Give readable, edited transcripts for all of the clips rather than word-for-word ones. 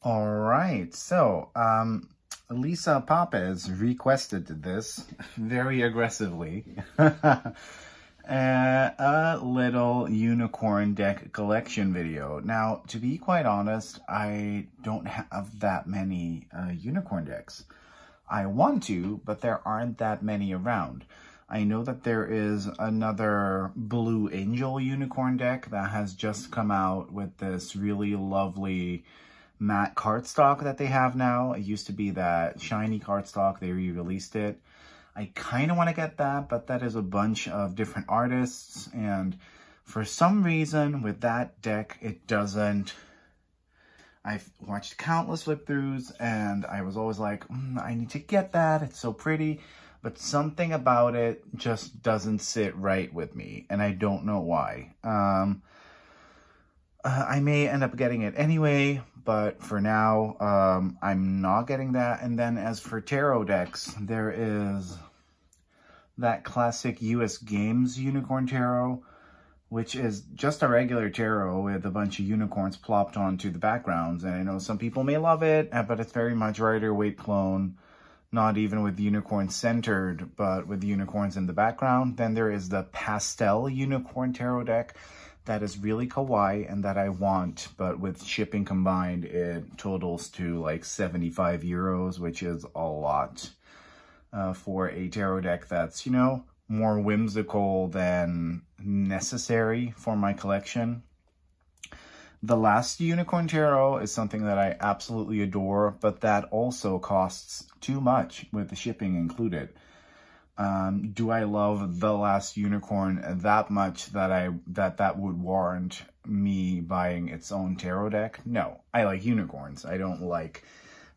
All right, so Lisa Papez requested this very aggressively. A little unicorn deck collection video. Now, to be quite honest, I don't have that many unicorn decks. I want to, but there aren't that many around. I know that there is another Blue Angel unicorn deck that has just come out with this really lovely matte cardstock that they have now. It used to be that shiny cardstock. They re-released it. I kind of want to get that, but that is a bunch of different artists, and for some reason with that deck, it doesn't. I've watched countless flip-throughs, and I was always like, I need to get that, it's so pretty, but something about it just doesn't sit right with me, and I don't know why. I may end up getting it anyway, but for now, I'm not getting that. And then as for tarot decks, there is that classic US Games Unicorn Tarot, which is just a regular tarot with a bunch of unicorns plopped onto the backgrounds. And I know some people may love it, but it's very much Rider-Waite clone, not even with unicorns centered, but with unicorns in the background. Then there is the Pastel Unicorn Tarot deck that is really kawaii and that I want, but with shipping combined, it totals to like 75 euros, which is a lot for a tarot deck that's, you know, more whimsical than necessary for my collection. The Last Unicorn Tarot is something that I absolutely adore, but that also costs too much with the shipping included. Do I love The Last Unicorn that much that would warrant me buying its own tarot deck? No, I like unicorns. I don't like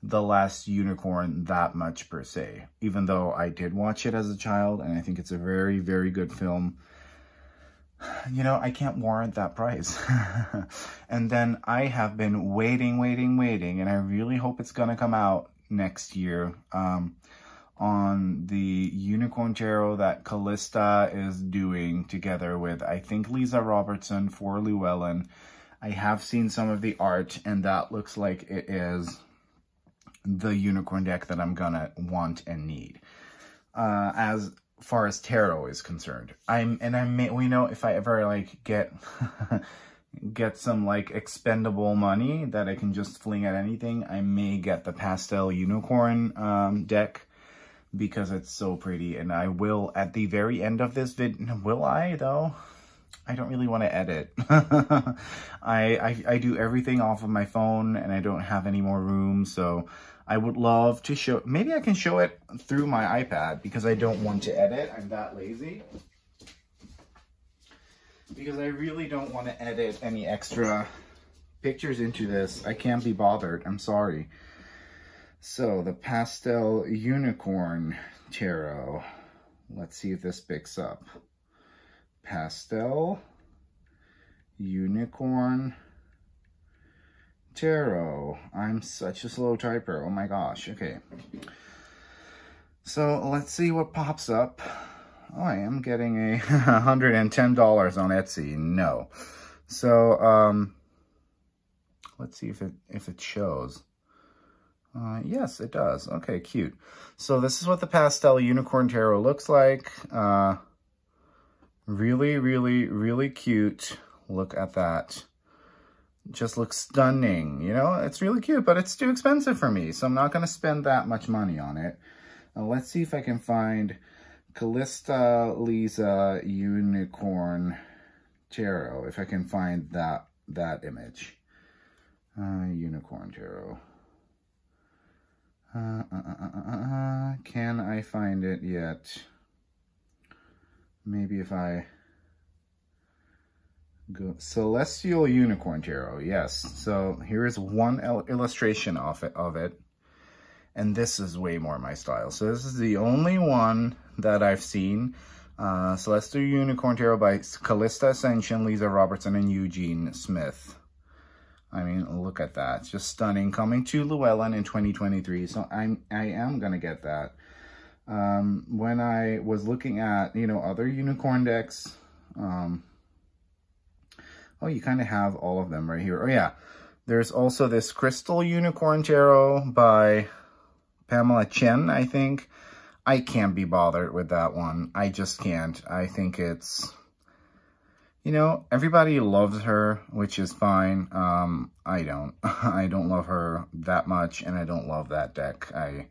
The Last Unicorn that much per se, even though I did watch it as a child, and I think it's a very, very good film. You know, I can't warrant that price. And then I have been waiting, and I really hope it's gonna come out next year, on the Unicorn Tarot that Callista is doing together with, I think, Lisa Robertson for Llewellyn. I have seen some of the art, and that looks like it is the unicorn deck that I'm gonna want and need. As far as tarot is concerned, we know if I ever like get get some like expendable money that I can just fling at anything, I may get the Pastel Unicorn deck, because it's so pretty. And I will, at the very end of this video, will I though? I don't really want to edit. I do everything off of my phone, and I don't have any more room, so I would love to show, maybe I can show it through my iPad, because I don't want to edit. I'm that lazy. Because I really don't want to edit any extra pictures into this. I can't be bothered. I'm sorry. So, the Pastel Unicorn Tarot. Let's see if this picks up. Pastel Unicorn Tarot. I'm such a slow typer. Oh my gosh. Okay. So, let's see what pops up. Oh, I am getting a $110 on Etsy. No. So, let's see if it shows. Yes, it does. Okay, cute. So this is what the Pastel Unicorn Tarot looks like. Really, really, really cute. Look at that. Just looks stunning. You know, it's really cute, but it's too expensive for me, so I'm not going to spend that much money on it. Let's see if I can find Callista Lisa Unicorn Tarot, if I can find that image. Unicorn Tarot. Can I find it yet? Maybe if I go Celestial Unicorn Tarot. Yes. So here is one illustration of it, and this is way more my style. So this is the only one that I've seen. Celestial Unicorn Tarot by Callista Ascension, Lisa Robertson, and Eugene Smith. I mean, look at that. It's just stunning. Coming to Llewellyn in 2023. So I am going to get that. When I was looking at, you know, other unicorn decks, oh, you kind of have all of them right here. Oh, yeah. There's also this Crystal Unicorn Tarot by Pamela Chen, I think. I can't be bothered with that one. I just can't. I think it's, you know, everybody loves her, which is fine. I don't. I don't love her that much, and I don't love that deck. I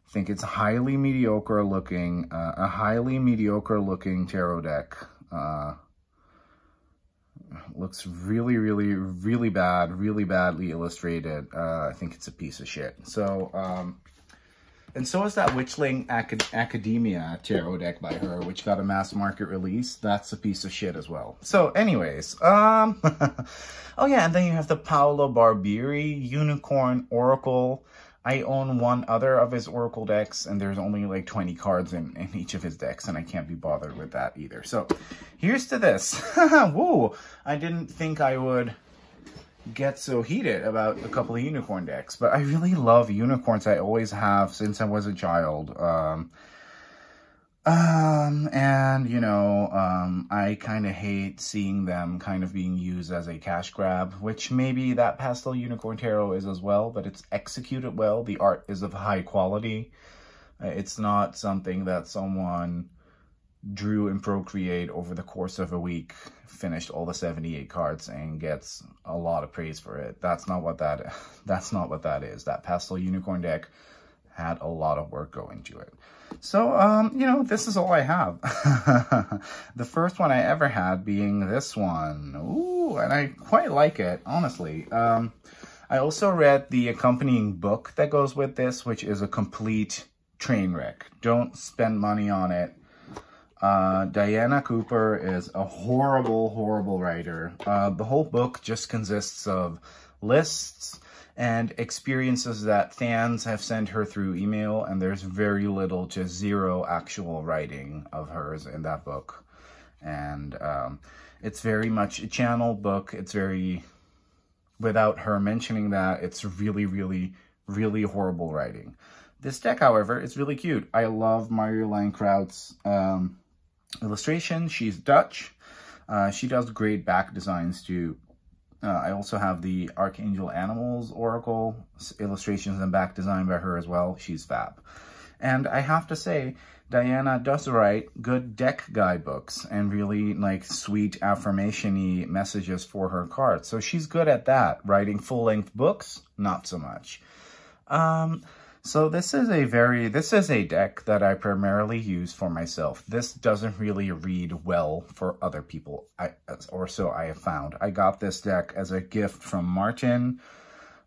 think it's highly mediocre looking, a highly mediocre looking tarot deck. Looks really, really, really bad, really badly illustrated. I think it's a piece of shit. So, and so is that Witchling Academia tarot deck by her, which got a mass market release. That's a piece of shit as well. So anyways, oh yeah, and then you have the Paolo Barbieri Unicorn Oracle. I own one other of his Oracle decks, and there's only like 20 cards in each of his decks, and I can't be bothered with that either. So here's to this. Woo! I didn't think I would get so heated about a couple of unicorn decks, but I really love unicorns. I always have since I was a child. And you know, I kind of hate seeing them kind of being used as a cash grab, which maybe that Pastel Unicorn Tarot is as well, but it's executed well. The art is of high quality. It's not something that someone drew in Procreate over the course of a week, finished all the 78 cards and gets a lot of praise for it. That's not what that is. That Pastel Unicorn deck had a lot of work going to it. So, you know, this is all I have. The first one I ever had being this one. Ooh, and I quite like it, honestly. I also read the accompanying book that goes with this, which is a complete train wreck. Don't spend money on it. Diana Cooper is a horrible, horrible writer. The whole book just consists of lists and experiences that fans have sent her through email, and there's very little to zero actual writing of hers in that book. And it's very much a channel book. It's very, without her mentioning that, it's really, really, really horrible writing. This deck, however, is really cute. I love Marjolein Kraut's illustration. She's Dutch. She does great back designs too. I also have the Archangel Animals Oracle illustrations and back design by her as well. She's fab. And I have to say, Diana does write good deck guidebooks and really like sweet affirmation-y messages for her cards. So she's good at that. Writing full-length books, not so much. So this is a deck that I primarily use for myself. This doesn't really read well for other people, or so I have found. I got this deck as a gift from Martin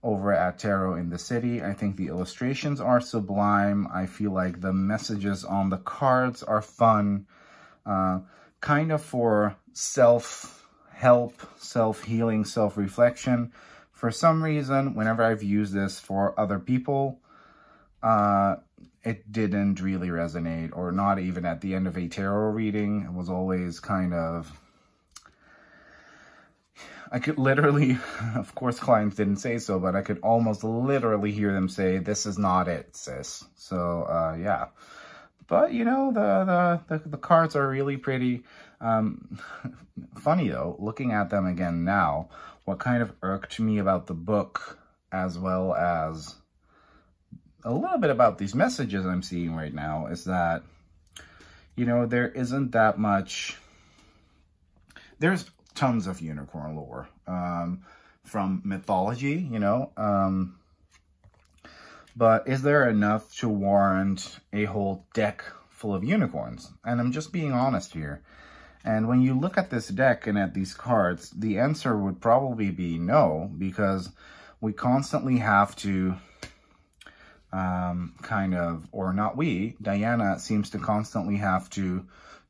over at Tarot in the City. I think the illustrations are sublime. I feel like the messages on the cards are fun, kind of for self-help, self-healing, self-reflection. For some reason, whenever I've used this for other people, it didn't really resonate, or not even at the end of a tarot reading. It was always kind of, I could literally, of course clients didn't say so, but I could almost literally hear them say, "This is not it, sis." So, yeah. But, you know, the cards are really pretty. Funny though, looking at them again now, what kind of irked me about the book, as well as a little bit about these messages I'm seeing right now, is that, you know, there isn't that much. There's tons of unicorn lore from mythology, you know, but is there enough to warrant a whole deck full of unicorns? And I'm just being honest here. And when you look at this deck and at these cards, the answer would probably be no, because we constantly have to kind of, or not we, Diana seems to constantly have to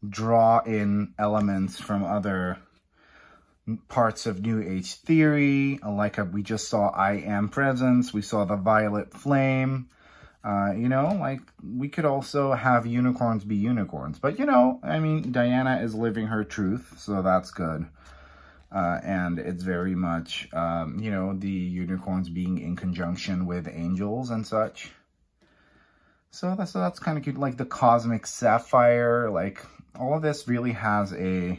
draw in elements from other parts of New Age theory, like we just saw I Am Presence, we saw the Violet Flame, you know, like we could also have unicorns be unicorns, but you know, I mean, Diana is living her truth, so that's good. And it's very much, you know, the unicorns being in conjunction with angels and such. So that's kind of cute. Like the Cosmic Sapphire, like all of this really has a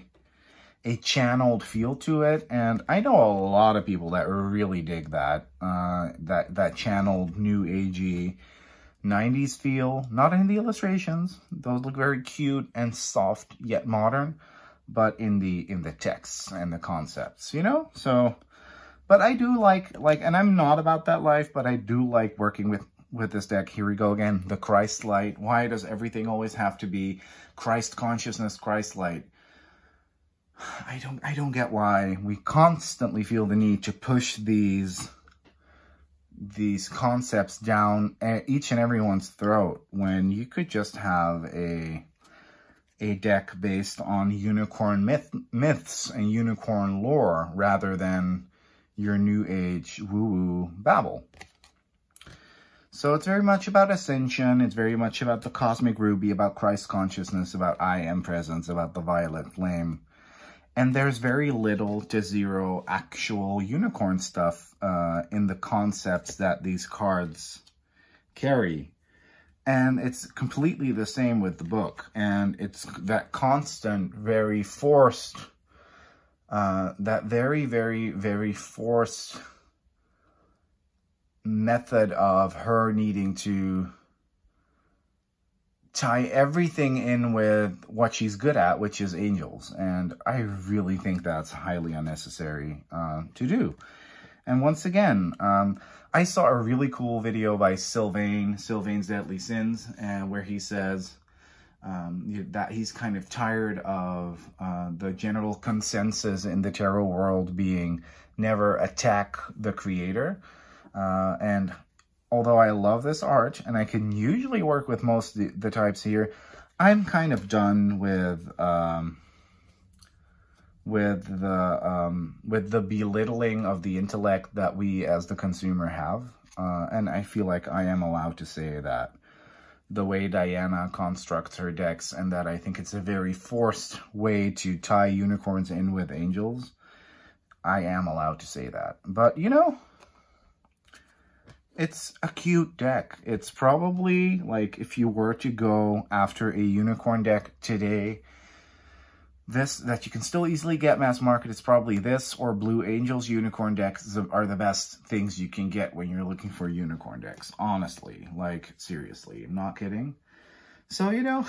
channeled feel to it, and I know a lot of people that really dig that that channeled new agey 90s feel. Not in the illustrations; those look very cute and soft yet modern, but in the texts and the concepts, you know. So, but I do like, and I'm not about that life, but I do like working with this deck. Here we go again, the Christ light. Why does everything always have to be Christ consciousness, Christ light? I don't get why we constantly feel the need to push these concepts down each and everyone's throat when you could just have a deck based on unicorn myths and unicorn lore rather than your new age woo-woo babble. So it's very much about ascension. It's very much about the cosmic ruby, about Christ consciousness, about I am presence, about the violet flame. And there's very little to zero actual unicorn stuff in the concepts that these cards carry. And it's completely the same with the book. And it's that constant, very forced, that very, very, very forced method of her needing to tie everything in with what she's good at, which is angels. And I really think that's highly unnecessary to do. And once again, I saw a really cool video by Sylvain's Deadly Sins, where he says that he's kind of tired of the general consensus in the tarot world being never attack the creator. And although I love this art, and I can usually work with most of the types here, I'm kind of done with the belittling of the intellect that we as the consumer have. And I feel like I am allowed to say that the way Diana constructs her decks, and that I think it's a very forced way to tie unicorns in with angels, I am allowed to say that. But, you know, it's a cute deck. It's probably, like, if you were to go after a unicorn deck today, this, that you can still easily get mass market, it's probably this or Blue Angels unicorn decks are the best things you can get when you're looking for unicorn decks. Honestly, like, seriously, I'm not kidding. So, you know,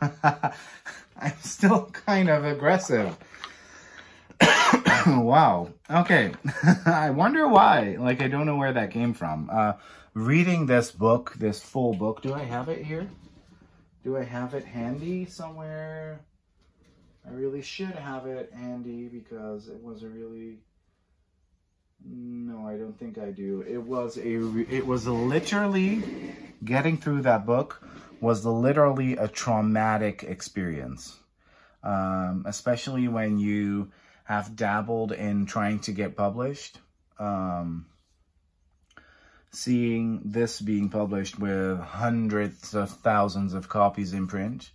I'm still kind of aggressive. Wow. Okay. I wonder why. Like, I don't know where that came from. Reading this book, this full book, do I have it here? Do I have it handy somewhere? I really should have it handy because it was a really... No, I don't think I do. It was literally, getting through that book was literally a traumatic experience. Especially when you have dabbled in trying to get published. Seeing this being published with hundreds of thousands of copies in print,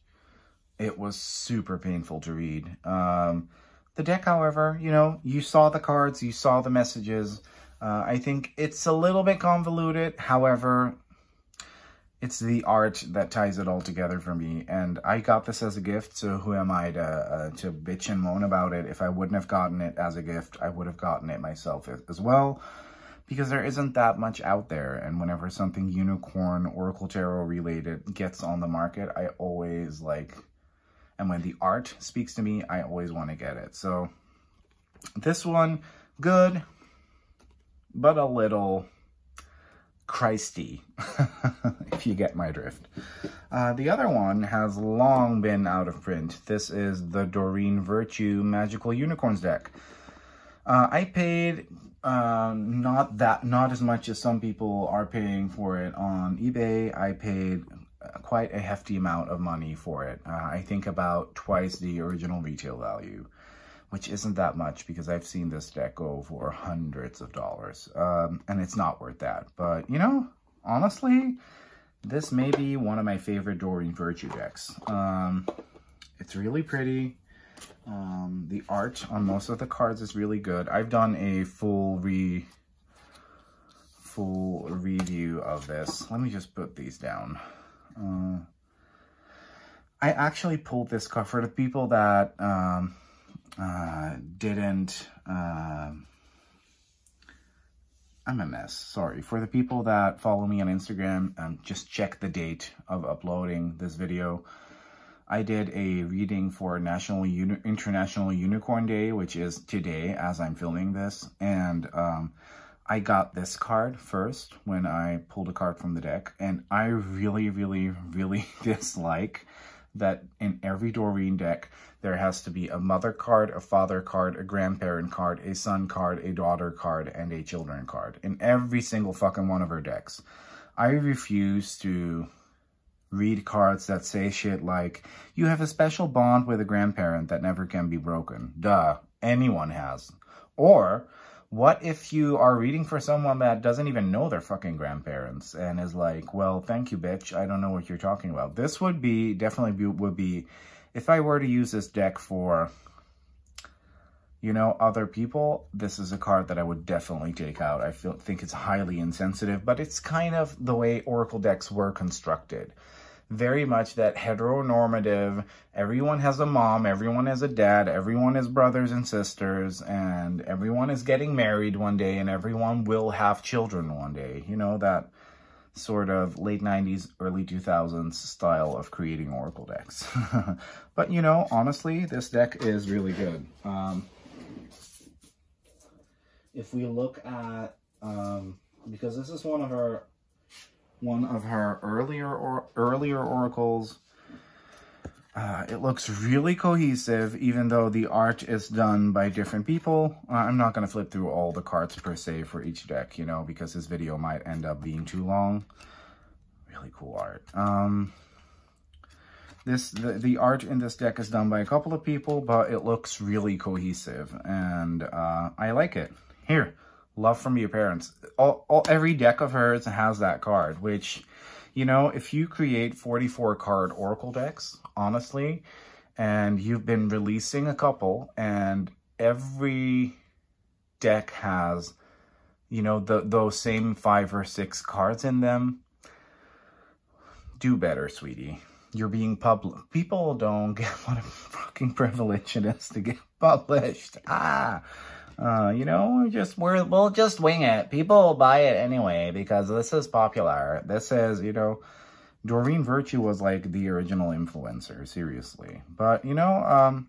it was super painful to read. The deck, however, you know, you saw the cards, you saw the messages. I think it's a little bit convoluted. However, it's the art that ties it all together for me. And I got this as a gift, so who am I to bitch and moan about it? If I wouldn't have gotten it as a gift, I would have gotten it myself as well. Because there isn't that much out there. And whenever something unicorn, Oracle Tarot related gets on the market, I always like... And when the art speaks to me, I always want to get it. So this one, good, but a little Christy, if you get my drift. The other one has long been out of print. This is the Doreen Virtue Magical Unicorns deck. I paid not as much as some people are paying for it on eBay. I paid quite a hefty amount of money for it. I think about twice the original retail value, which isn't that much because I've seen this deck go for hundreds of dollars. And it's not worth that. But, you know, honestly, this may be one of my favorite Doreen Virtue decks. It's really pretty. The art on most of the cards is really good. I've done a full review of this. Let me just put these down. I actually pulled this card for the people that didn't... I'm a mess. Sorry. For the people that follow me on Instagram, just check the date of uploading this video. I did a reading for International Unicorn Day, which is today as I'm filming this. And I got this card first when I pulled a card from the deck. And I really, really, really dislike that in every Doreen deck, there has to be a mother card, a father card, a grandparent card, a son card, a daughter card, and a children card. In every single fucking one of her decks. I refuse to read cards that say shit like, you have a special bond with a grandparent that never can be broken. Duh. Anyone has. Or, what if you are reading for someone that doesn't even know their fucking grandparents and is like, well, thank you, bitch. I don't know what you're talking about. This would be, would be, if I were to use this deck for, you know, other people, this is a card that I would definitely take out. I think it's highly insensitive, but it's kind of the way Oracle decks were constructed. Very much that heteronormative, everyone has a mom, everyone has a dad, everyone is brothers and sisters, and everyone is getting married one day, and everyone will have children one day. You know, that sort of late 90s, early 2000s style of creating Oracle decks. But, you know, honestly, this deck is really good. If we look at, because this is one of her earlier oracles. It looks really cohesive, even though the art is done by different people. I'm not going to flip through all the cards per se for each deck, you know, because this video might end up being too long. Really cool art. The art in this deck is done by a couple of people, but it looks really cohesive, and I like it. Here. Love from your parents. Every deck of hers has that card, which, you know, if you create 44 card Oracle decks, honestly, and you've been releasing a couple, and every deck has, you know, those same 5 or 6 cards in them, do better, sweetie. You're being public. People don't get what a fucking privilege it is to get published. You know, we'll just wing it. People will buy it anyway because this is popular. This is, you know, Doreen Virtue was like the original influencer, seriously. But, you know,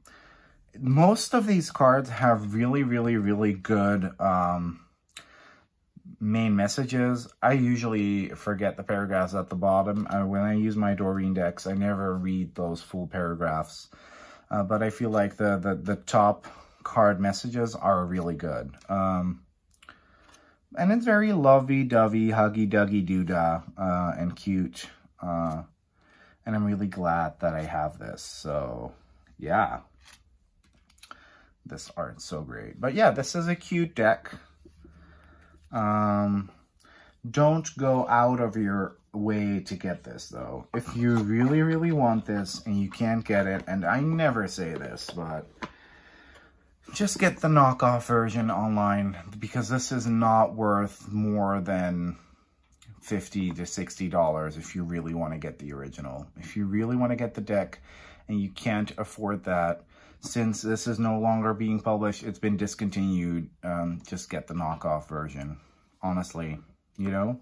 most of these cards have really, really, really good main messages. I usually forget the paragraphs at the bottom. When I use my Doreen decks, I never read those full paragraphs. But I feel like the top card messages are really good. And it's very lovey-dovey, huggy-duggy doodah, and cute. And I'm really glad that I have this. So, yeah. This art's so great. But yeah, this is a cute deck. Don't go out of your way to get this, though. If you really, really want this and you can't get it, and I never say this, but just get the knockoff version online, because this is not worth more than $50 to $60 if you really want to get the original. If you really want to get the deck and you can't afford that, since this is no longer being published, it's been discontinued, just get the knockoff version, honestly, you know?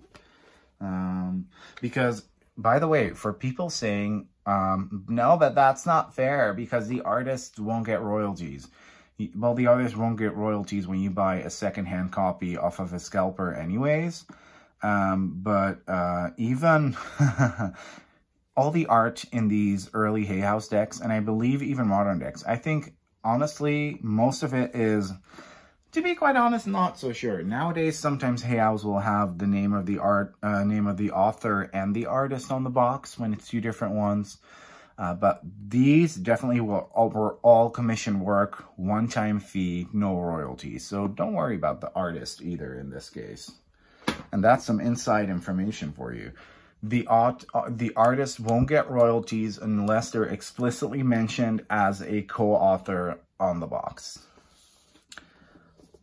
Because, by the way, for people saying, no, that's not fair because the artists won't get royalties. Well, the artist won't get royalties when you buy a secondhand copy off of a scalper anyways. But even all the art in these early Hay House decks, and I believe even modern decks, I think, honestly, most of it is, to be quite honest, not so sure. Nowadays, sometimes Hay House will have the name of the name of the author and the artist on the box when it's 2 different ones. But these definitely were all commission work, one-time fee, no royalties. So don't worry about the artist either in this case. And that's some inside information for you. The artist won't get royalties unless they're explicitly mentioned as a co-author on the box.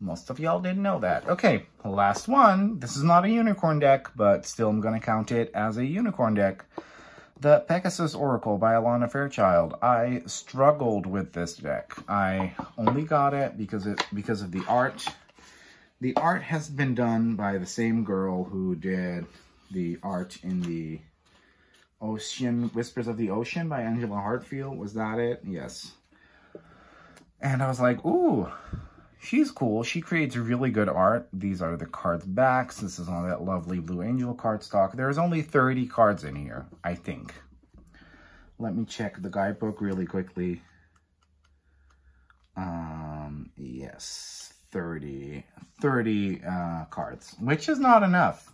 Most of y'all didn't know that. Okay, last one. This is not a unicorn deck, but still I'm going to count it as a unicorn deck. The Pegasus Oracle by Alana Fairchild. I struggled with this deck. I only got it because of the art. The art has been done by the same girl who did the art in the Ocean, Whispers of the Ocean by Angela Hartfield. Was that it? Yes. And I was like, ooh, she's cool. She creates really good art. These are the cards backs. This is on that lovely Blue Angel cardstock. There's only 30 cards in here, I think. Let me check the guidebook really quickly. Yes, 30 cards, which is not enough.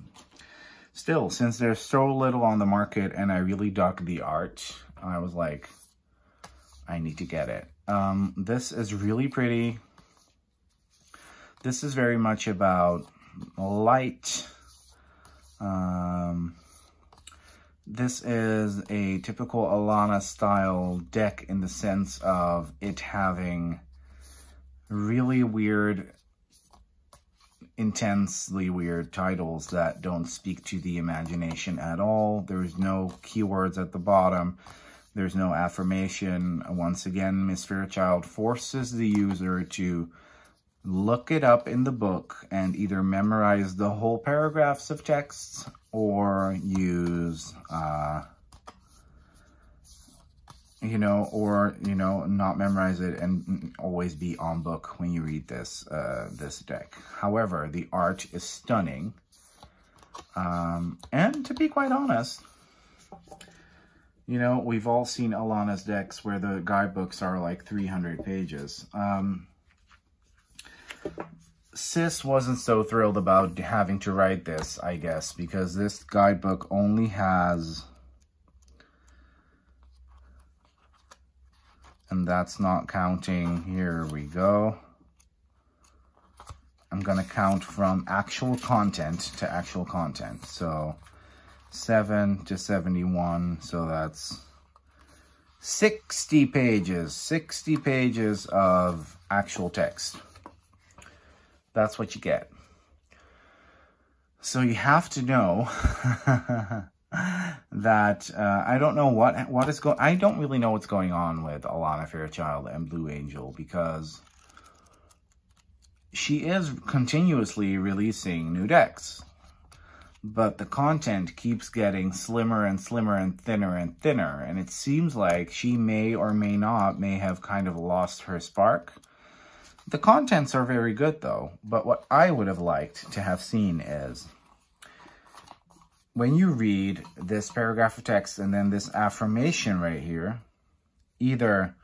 Still, since there's so little on the market and I really dug the art, I was like, I need to get it. This is really pretty. This is very much about light. This is a typical Alana style deck in the sense of it having really weird, intensely weird titles that don't speak to the imagination at all. There's no keywords at the bottom. There's no affirmation. Once again, Miss Fairchild forces the user to look it up in the book and either memorize the whole paragraphs of texts or use, not memorize it and always be on book when you read this deck. However, the art is stunning. And to be quite honest, we've all seen Alana's decks where the guidebooks are like 300 pages. Sis wasn't so thrilled about having to write this, I guess, because this guidebook only has, and that's not counting, here we go. I'm going to count from actual content to actual content. So 7 to 71, so that's 60 pages of actual text. That's what you get. So you have to know that I don't know what is going. I don't really know what's going on with Alana Fairchild and Blue Angel, because she is continuously releasing new decks, but the content keeps getting slimmer and slimmer and thinner, and it seems like she may or may have kind of lost her spark. The contents are very good, though, but what I would have liked to have seen is, when you read this paragraph of text and then this affirmation right here, either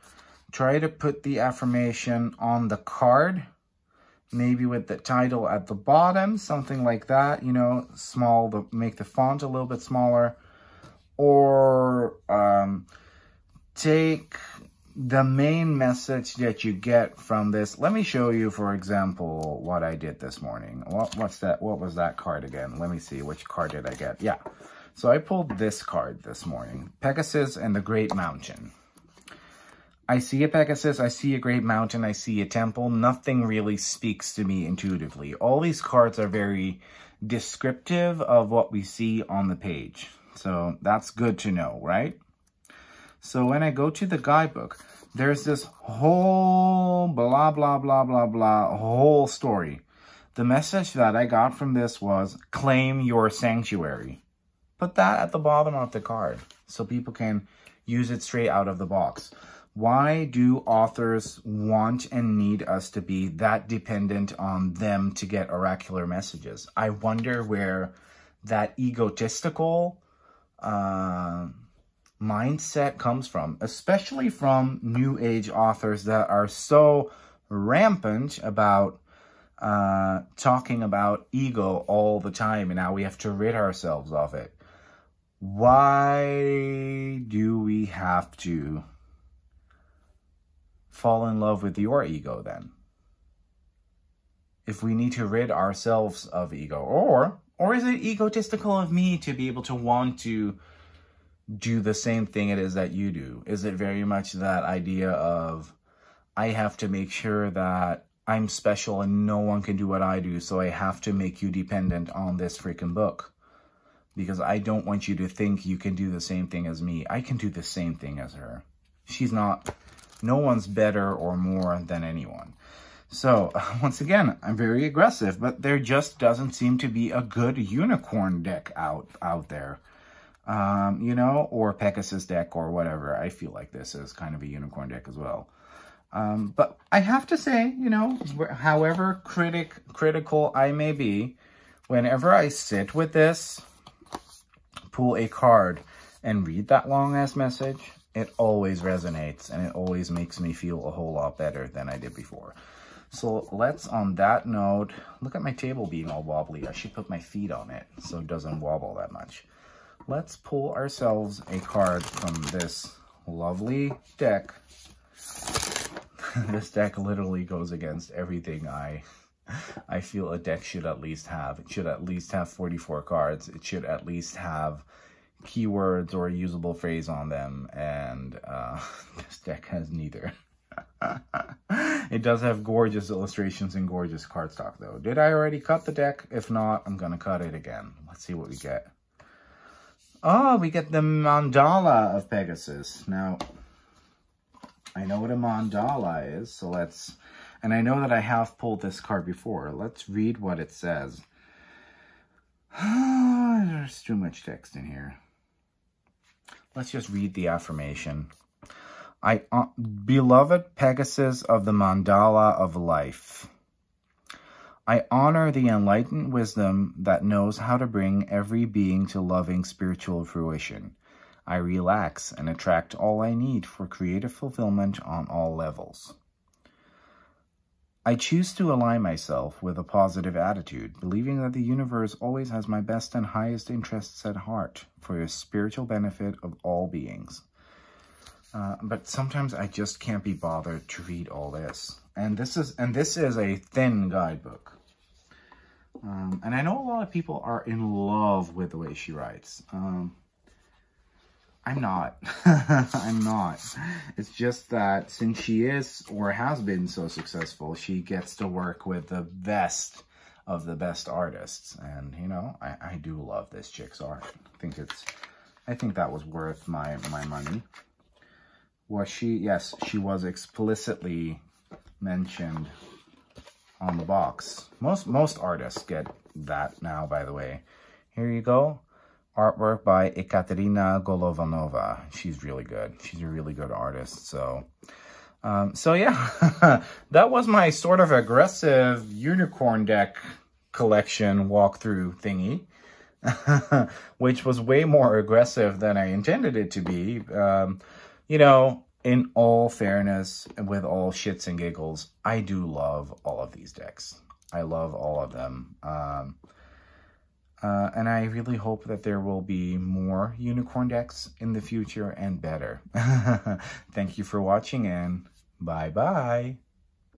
try to put the affirmation on the card, maybe with the title at the bottom, something like that, small, make the font a little bit smaller, or take the main message that you get from this. Let me show you, for example, what I did this morning. What's that? What was that card again? Let me see. Which card did I get? Yeah. So I pulled this card this morning. Pegasus and the Great Mountain. I see a Pegasus, I see a Great Mountain, I see a temple. Nothing really speaks to me intuitively. All these cards are very descriptive of what we see on the page. So that's good to know, right? So when I go to the guidebook, there's this whole blah, blah, blah, blah, blah, whole story. The message that I got from this was, claim your sanctuary. Put that at the bottom of the card so people can use it straight out of the box. Why do authors want and need us to be that dependent on them to get oracular messages? I wonder where that egotistical mindset comes from, especially from New Age authors that are so rampant about talking about ego all the time, and now we have to rid ourselves of it. Why do we have to fall in love with your ego then? If we need to rid ourselves of ego, or is it egotistical of me to be able to want to do the same thing it is that you do? Is it very much that idea of, I have to make sure that I'm special and no one can do what I do, so I have to make you dependent on this freaking book? because I don't want you to think you can do the same thing as me. I can do the same thing as her. She's not, no one's better or more than anyone. So, once again, I'm very aggressive, but there just doesn't seem to be a good unicorn deck out there. You know, or Pegasus deck or whatever. I feel like this is kind of a unicorn deck as well. But I have to say, you know, however critical I may be, whenever I sit with this, pull a card, and read that long-ass message, it always resonates, and it always makes me feel a whole lot better than I did before. So let's, on that note, look at my table being all wobbly. I should put my feet on it so it doesn't wobble that much. Let's pull ourselves a card from this lovely deck. This deck literally goes against everything I feel a deck should at least have. It should at least have 44 cards. It should at least have keywords or a usable phrase on them. And this deck has neither. It does have gorgeous illustrations and gorgeous cardstock, though. Did I already cut the deck? If not, I'm going to cut it again. Let's see what we get. Oh, we get the Mandala of Pegasus. Now, I know what a mandala is, so let's... And I know that I have pulled this card before. Let's read what it says. There's too much text in here. Let's just read the affirmation. Beloved Pegasus of the Mandala of Life, I honor the enlightened wisdom that knows how to bring every being to loving spiritual fruition. I relax and attract all I need for creative fulfillment on all levels. I choose to align myself with a positive attitude, believing that the universe always has my best and highest interests at heart for the spiritual benefit of all beings. But sometimes I just can't be bothered to read all this. And this is a thin guidebook. And I know a lot of people are in love with the way she writes. I'm not. I'm not. It's just that since she is or has been so successful, she gets to work with the best of the best artists. And, you know, I do love this chick's art. I think that was worth my money. Was she? Yes, she was explicitly mentioned on the box. Most artists get that now, by the way. Here you go. Artwork by Ekaterina Golovanova. She's really good. She's a really good artist. So yeah, that was my sort of aggressive unicorn deck collection walkthrough thingy, which was way more aggressive than I intended it to be. You know, in all fairness, with all shits and giggles, I do love all of these decks. I love all of them. And I really hope that there will be more unicorn decks in the future and better. Thank you for watching, and bye-bye.